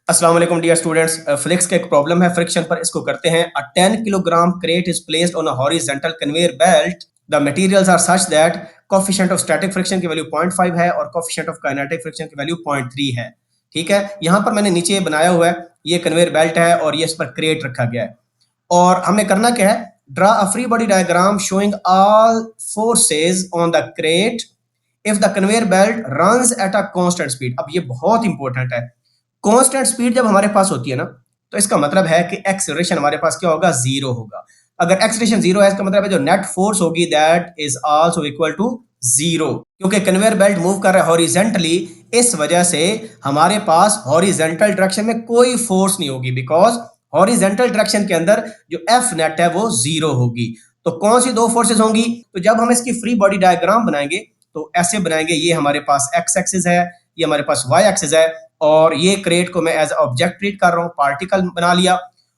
अस्सलाम वालेकुम dear students. Physics का एक प्रॉब्लम है फ्रिक्शन पर, इसको करते हैं। A 10 kilogram crate is placed on a horizontal conveyor belt. The materials are such that coefficient of static friction की वैल्यू 0.5 है और कोफिशिएंट ऑफ काइनेटिक फ्रिक्शन की वैल्यू 0.3 है। ठीक है, यहाँ पर मैंने नीचे बनाया हुआ है, ये कन्वेयर बेल्ट है और ये इस पर क्रेट रखा गया है। और हमने करना क्या है, draw a free body diagram showing all forces on the crate if the conveyor belt runs at a constant speed. अब ये बहुत इंपॉर्टेंट है। कांस्टेंट स्पीड जब हमारे पास होती है ना, तो इसका मतलब है कि एक्सेलरेशन हमारे पास क्या होगा, जीरो होगा। अगर एक्सेलरेशन जीरो है, इसका मतलब है जो नेट फोर्स होगी that is also equal to zero, क्योंकि कन्वेयर बेल्ट मूव कर रहा है हॉरिजेंटली। इस वजह से हमारे पास हॉरिजेंटल डायरेक्शन में कोई फोर्स नहीं होगी, बिकॉज हॉरिजेंटल डायरेक्शन के अंदर जो एफ नेट है वो जीरो होगी। तो कौन सी दो फोर्सेस होंगी? तो जब हम इसकी फ्री बॉडी डायग्राम बनाएंगे तो ऐसे बनाएंगे, ये हमारे पास एक्स एक्सिस है, ये हमारे पास वाई एक्सिस है, और ये क्रेट को मैं एज ऑब्जेक्ट ट्रीट कर रहा हूँ, पार्टिकल बना लिया।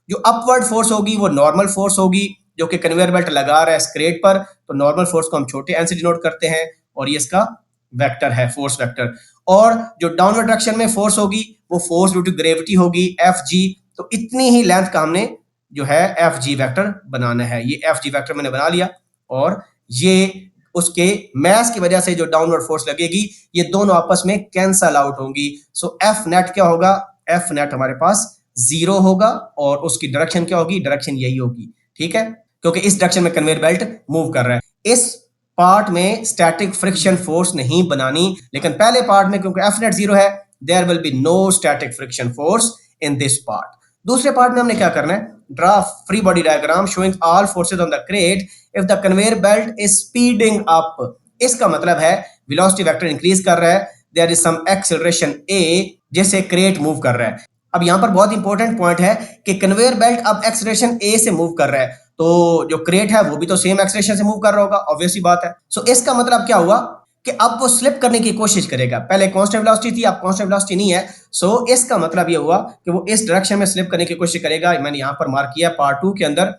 जो अपवर्ड फोर्स होगी वो नॉर्मल फोर्स होगी, जो कि कन्वेयर बेल्ट लगा रहा है इस क्रेट पर। तो नॉर्मल फोर्स को हम छोटे एन से डिनोट करते हैं और ये इसका वेक्टर है, फोर्स वेक्टर। और जो डाउनवर्ड डायरेक्शन में फोर्स होगी वो फोर्स ड्यू टू ग्रेविटी होगी, एफ जी। तो इतनी ही लेंथ का हमने जो है एफ जी वैक्टर बनाना है। ये एफ जी वैक्टर मैंने बना लिया, और ये उसके मैस की वजह से जो डाउनवर्ड फोर्स लगेगी, ये दोनों आपस में कैंसल आउट होंगी। सो एफ नेट क्या होगा, एफ नेट हमारे पास जीरो होगा, और उसकी डायरेक्शन क्या होगी, डायरेक्शन यही होगी। ठीक है, क्योंकि इस डायरेक्शन में कन्वेयर बेल्ट मूव कर रहा है। इस पार्ट में स्टैटिक फ्रिक्शन फोर्स नहीं बनानी, लेकिन पहले पार्ट में क्योंकि एफ नेट जीरो है, there will be no static friction force in this part. दूसरे पार्ट में हमने क्या करना है, draw free body diagram showing all forces on the crate if the conveyor belt is speeding up. इसका मतलब है वेलोसिटी वेक्टर इंक्रीज कर रहा है, there is some acceleration a जैसे क्रेट मूव कर रहा है। अब यहां पर बहुत इंपॉर्टेंट पॉइंट है कि कन्वेयर बेल्ट अब एक्सेलरेशन ए से मूव कर रहा है, तो जो क्रेट है वो भी तो सेम एक्सेलरेशन से मूव कर रहा होगा, ऑब्वियस सी बात है। सो इसका मतलब क्या हुआ कि अब वो स्लिप करने की कोशिश करेगा। पहले कांस्टेंट वेलोसिटी थी, अब कांस्टेंट वेलोसिटी नहीं है। सो इसका मतलब ये हुआ कि वो इस डायरेक्शन में स्लिप करने की कोशिश करेगा। मैंने यहां पर मार्क किया पार्ट 2 के अंदर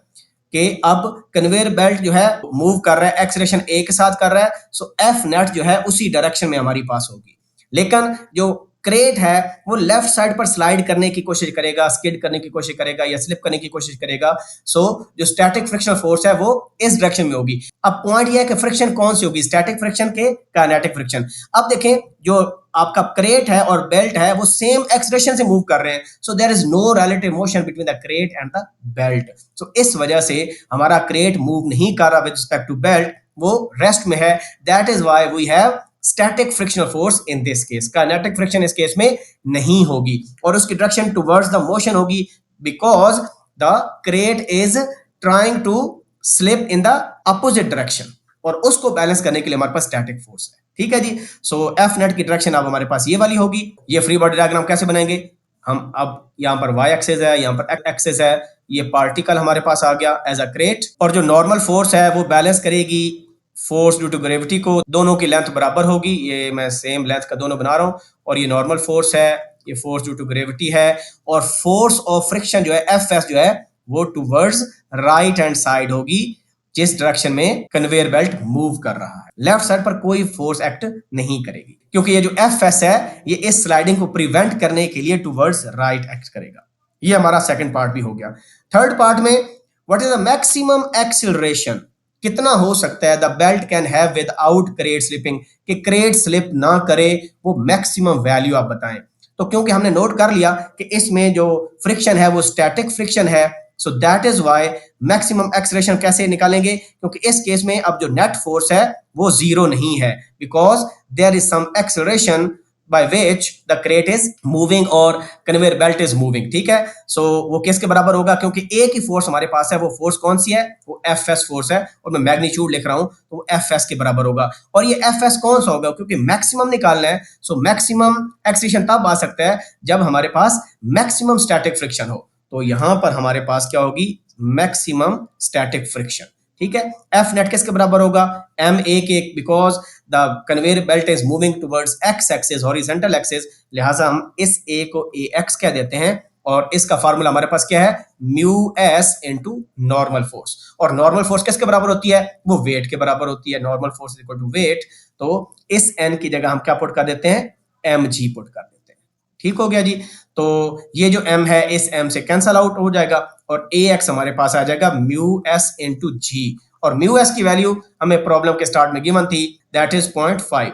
कि अब कन्वेयर बेल्ट जो है मूव कर रहा है, एक्सेलरेशन ए के साथ कर रहा है। सो एफ नेट जो है उसी डायरेक्शन में हमारी पास होगी। लेकिन जो क्रेट है वो लेफ्ट साइड पर स्लाइड करने की कोशिश करेगा, स्किड करने की कोशिश करेगा या स्लिप करने की कोशिश करेगा। सो जो स्टैटिक फ्रिक्शन फोर्स है वो इस डायरेक्शन में होगी। अब पॉइंट ये है कि फ्रिक्शन कौन सी होगी, स्टैटिक फ्रिक्शन के काइनेटिक फ्रिक्शन। अब देखें, जो आपका क्रेट है और बेल्ट है वो सेम एक्सेलरेशन से मूव कर रहे हैं। So there is no relative motion between the crate and the belt. So इस वजह से हमारा क्रेट मूव नहीं कर रहा विद रिस्पेक्ट टू बेल्ट, वो रेस्ट में है। That is why we have static frictional force in this case. Kinetic friction इस केस में नहीं होगी, और उसकी डायरेक्शन टुवर्ड्स द मोशन होगी, because the crate is trying to slip in the opposite direction, और उसको बैलेंस करने के लिए हमारे पास स्टैटिक फोर्स है। ठीक है जी। सो एफ नेट की डायरेक्शन अब हमारे पास ये वाली होगी। ये फ्री बॉडी डायग्राम कैसे बनाएंगे हम, अब यहाँ पर वाई एक्सिस है, यहाँ पर एक्स एक्सिस है, ये पार्टिकल हमारे पास आ गया एज अ क्रेट, और जो नॉर्मल फोर्स है वो बैलेंस करेगी फोर्स ड्यू टू ग्रेविटी को। दोनों की लेंथ बराबर होगी, ये मैं सेम लेंथ का दोनों बना रहा हूँ, और ये नॉर्मल फोर्स है, ये फोर्स ड्यू टू ग्रेविटी है। और फोर्स ऑफ फ्रिक्शन जो है एफ एस जो है वो टूवर्ड्स राइट हैंड साइड होगी, जिस डायरेक्शन में कन्वेयर बेल्ट मूव कर रहा है। लेफ्ट साइड पर कोई फोर्स एक्ट नहीं करेगी, क्योंकि ये जो एफ एस है ये इस स्लाइडिंग को प्रिवेंट करने के लिए टूवर्ड्स राइट एक्ट करेगा। ये हमारा सेकंड पार्ट भी हो गया। थर्ड पार्ट में what is the maximum acceleration, कितना हो सकता है the belt can have without crate slipping, कि क्रेट स्लिप ना करे, वो मैक्सिमम वैल्यू आप बताएं। तो क्योंकि हमने नोट कर लिया कि इसमें जो फ्रिक्शन है वो स्टैटिक फ्रिक्शन है, सो that is why maximum acceleration कैसे निकालेंगे, क्योंकि इस केस में अब जो नेट फोर्स है वो जीरो नहीं है, because there is some acceleration by which the crate is moving और कन्वेयर बेल्ट इज मूविंग। ठीक है, सो वो किसके बराबर होगा, क्योंकि एक ही फोर्स हमारे पास है, वो फोर्स कौन सी है, वो एफ एस फोर्स है, और मैं मैग्नीट्यूड लिख रहा हूं तो वो एफ एस के बराबर होगा। और ये एफ एस कौन सा होगा, क्योंकि मैक्सिमम निकालना है। सो मैक्सिमम एक्सेलरेशन तब आ सकता है जब हमारे पास मैक्सिमम स्टैटिक फ्रिक्शन हो। तो यहां पर हमारे पास क्या होगी, मैक्सिमम स्टैटिक फ्रिक्शन। ठीक है, एफ नेट किसके बराबर होगा, एम ए के, because the conveyor belt is moving towards x axis, horizontal axis, लिहाजा हम इस ए को ए एक्स कह देते हैं। और इसका फार्मूला हमारे पास क्या है, mu S into normal force. और नॉर्मल फोर्स किसके बराबर होती है, वो वेट के बराबर होती है। Normal force equal to weight, तो इस एन की जगह हम क्या पुट कर देते हैं, एम जी पुट कर देते हैं। ठीक हो गया जी। तो ये जो m है इस m से कैंसल आउट हो जाएगा और ax हमारे पास आ जाएगा म्यू एस इंटू जी, और म्यू एस की वैल्यू हमें प्रॉब्लम के स्टार्ट में गिवन थी, दैट इज 0.5।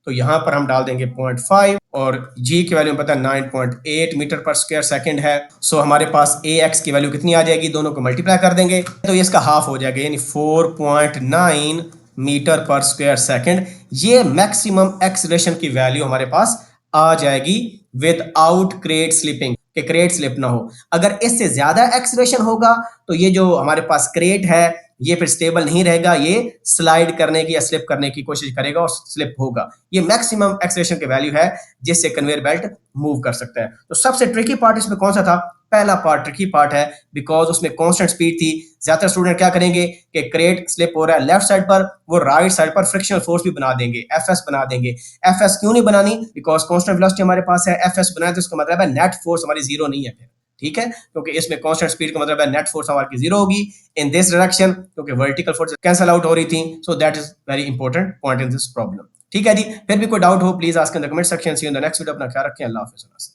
तो यहां पर हम डाल देंगे 0.5 और g की वैल्यू पता है 9.8 मीटर पर स्क्वायर सेकंड है। सो हमारे पास ax की वैल्यू कितनी आ जाएगी, दोनों को मल्टीप्लाई कर देंगे तो ये इसका हाफ हो जाएगा, यानी 4.9 मीटर पर स्क्वायर सेकंड। ये मैक्सिमम एक्सीलरेशन की वैल्यू हमारे पास आ जाएगी विदाउट क्रेट स्लिपिंग, कि क्रेट स्लिप ना हो। अगर इससे ज्यादा एक्सीलरेशन होगा तो ये जो हमारे पास क्रेट है ये फिर स्टेबल नहीं रहेगा, ये स्लाइड करने की या स्लिप करने की कोशिश करेगा और स्लिप होगा। ये मैक्सिमम एक्सेलरेशन की वैल्यू है जिससे कन्वेयर बेल्ट मूव कर सकता है। तो सबसे ट्रिकी पार्ट इसमें कौन सा था, पहला पार्ट ट्रिकी पार्ट है, बिकॉज उसमें कांस्टेंट स्पीड थी। ज्यादातर स्टूडेंट क्या करेंगे कि क्रेट स्लिप हो रहा है लेफ्ट साइड पर, वो राइट साइड पर फ्रिक्शनल फोर्स भी बना देंगे, एफएस बना देंगे। एफएस क्यों नहीं बनानी, बिकॉज कांस्टेंट वेलोसिटी हमारे पास है, एफएस बनाए तो इसका मतलब है नेट फोर्स हमारी जीरो नहीं है फिर, ठीक है, क्योंकि इसमें कांस्टेंट स्पीड का मतलब है नेट फोर्स हमारी जीरो होगी इन दिस डायरेक्शन, क्योंकि वर्टिकल फोर्स कैंसल आउट हो रही थी। So that is very important point in this problem. ठीक है जी, फिर भी कोई डाउट हो please ask in the comment section. See you in the next video. अपना ख्याल रखें, अल्लाह हाफिज़।